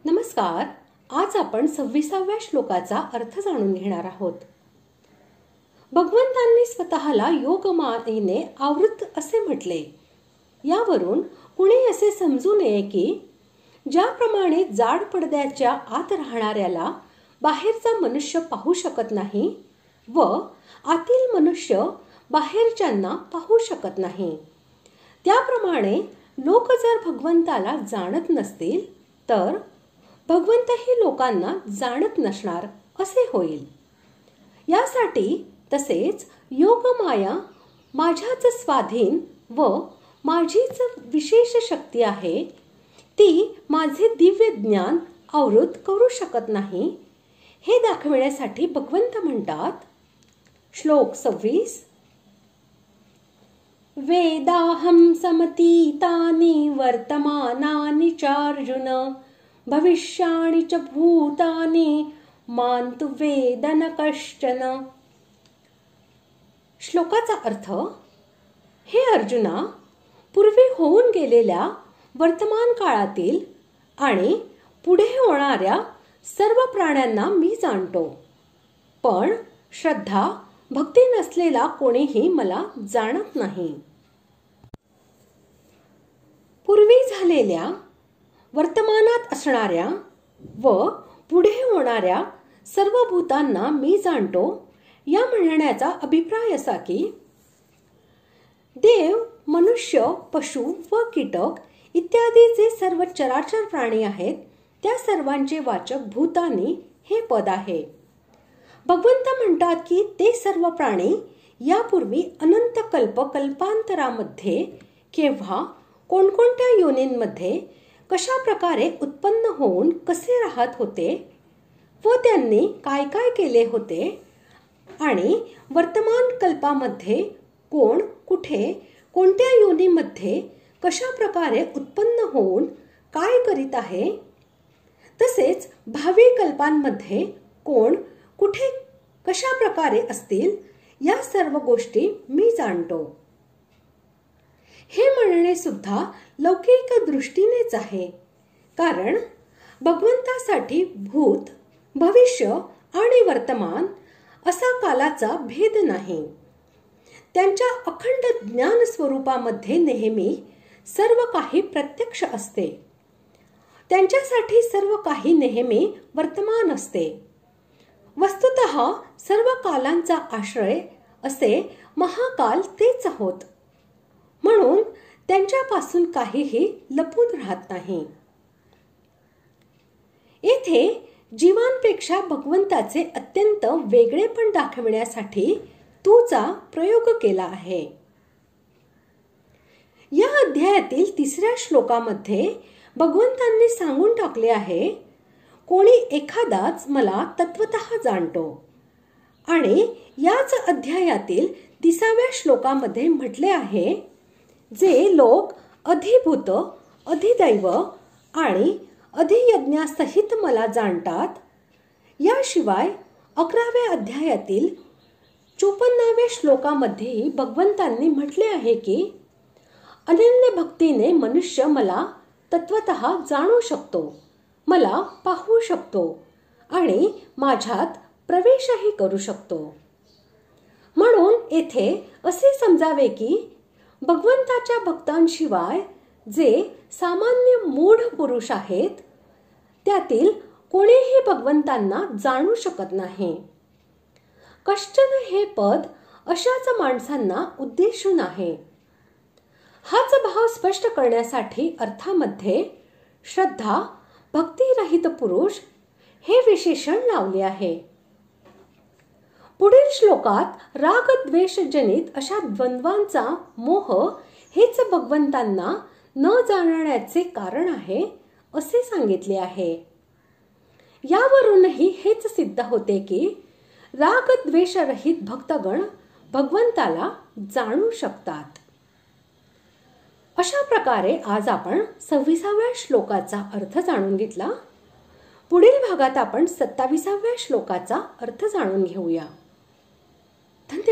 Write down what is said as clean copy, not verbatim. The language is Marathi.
नमस्कार. आज आपण 26व्या श्लोकाचा अर्थ जाणून घेणार आहोत. भगवंतांनी स्वतःला योगमायेने आवृत असे म्हटले. यावरून कुणी असे समजू नये की ज्याप्रमाणे जाड पडद्याच्या आत राहणाऱ्याला बाहेरचा मनुष्य पाहू शकत नाही व आतील मनुष्य बाहेरच्यांना पाहू शकत नाही, त्याप्रमाणे लोक जर भगवंताला जाणत नसतील तर भगवंतही लोकांना जाणत नसणार असे होईल. यासाठी तसेच योगमाया माझ्याच स्वाधीन व माझीच विशेष शक्ती आहे, ती माझे दिव्य ज्ञान आवृत करू शकत नाही, हे दाखविण्यासाठी भगवंत म्हणतात. श्लोक 26. वेदाहं समतीतानि वर्तमानानि चार्जुन भविष्याणि च भूतानि मां तु वेद न कश्चन. श्लोकाचा अर्थ: हे अर्जुना, पूर्वी होऊन गेलेल्या वर्तमान काळातील आणि पुढे होणाऱ्या सर्व प्राण्यांना मी जाणतो, पण श्रद्धा भक्ती नसलेला कोणीही मला जाणत नाही. पूर्वी झालेल्या, वर्तमानात असणाऱ्या व पुढे होणाऱ्या सर्व भूतांना मी जाणतो. या म्हणण्याचा अभिप्राय असा की देव, मनुष्य, पशु व कीटक इत्यादी जे सर्व चराचर प्राणी आहेत, त्या सर्वांचे वाचक भूतानी हे पद आहे. भगवंत म्हणतात की ते सर्व प्राणी यापूर्वी अनंत कल्पांतरामध्ये केव्हा कोणकोणत्या योनींमध्ये कशा प्रकारे उत्पन्न होऊन कसे राहत होते व त्यांनी काय काय केले होते आणि वर्तमान कल्पामध्ये कोण कुठे कोणत्या योनीमध्ये कशा प्रकारे उत्पन्न होऊन काय करीत आहे, तसेच भावी कल्पांमध्ये कोण कुठे कशा प्रकारे असतील, या सर्व गोष्टी मी जाणतो. हे म्हणणे सुद्धा लौकिक दृष्टीनेच आहे, कारण भगवंतासाठी भूत, भविष्य आणि वर्तमान असा कालाचा भेद नाही. त्यांच्या अखंड ज्ञान स्वरूपामध्ये नेहमी सर्व काही प्रत्यक्ष असते. त्यांच्यासाठी सर्व काही नेहमी वर्तमान असते. वस्तुतः सर्व कालांचा आश्रय असे महाकाल तेच होत, म्हणून त्यांच्यापासून काहीही लपून राहत नाही. येथे जीवांपेक्षा भगवंताचे अत्यंत वेगळेपण दाखविण्यासाठी तूचा प्रयोग केला आहे. या अध्यायातील 3ऱ्या श्लोकामध्ये भगवंतांनी सांगून टाकले आहे, कोणी एखादाच मला तत्वतः जाणतो. आणि याच अध्यायातील 30व्या श्लोकामध्ये म्हटले आहे, जे लोक अधिभूत, अधिदैव आणि अधियज्ञासहित मला जाणतात. याशिवाय 11व्या अध्यायातील 54व्या श्लोकामध्येही भगवंतांनी म्हटले आहे की अनन्य भक्तीने मनुष्य मला तत्वतः जाणू शकतो, मला पाहू शकतो आणि माझ्यात प्रवेशही करू शकतो. म्हणून येथे असे समजावे की भगवंताच्या भक्तांशिवाय जे सामान्य मूढ पुरुष आहेत, त्यातील कोणीही भगवंतांना जाणू शकत नाही. कश्चन हे पद अशाच माणसांना उद्देशून आहे. हाच भाव स्पष्ट करण्यासाठी अर्थामध्ये श्रद्धा, भक्तिरहित पुरुष हे विशेषण लावले आहे. पुढील श्लोकात राग द्वेष जनित अशा द्वंद्वांचा मोह हेच भगवंतांना न जाणण्याचे कारण आहे असे सांगितले आहे. यावरूनही हेच सिद्ध होते की राग द्वेषरहित भक्तगण भगवंताला जाणू शकतात. अशा प्रकारे आज आपण 26व्या श्लोकाचा अर्थ जाणून घेतला. पुढील भागात आपण 27व्या श्लोकाचा अर्थ जाणून घेऊया. धन्यवाद.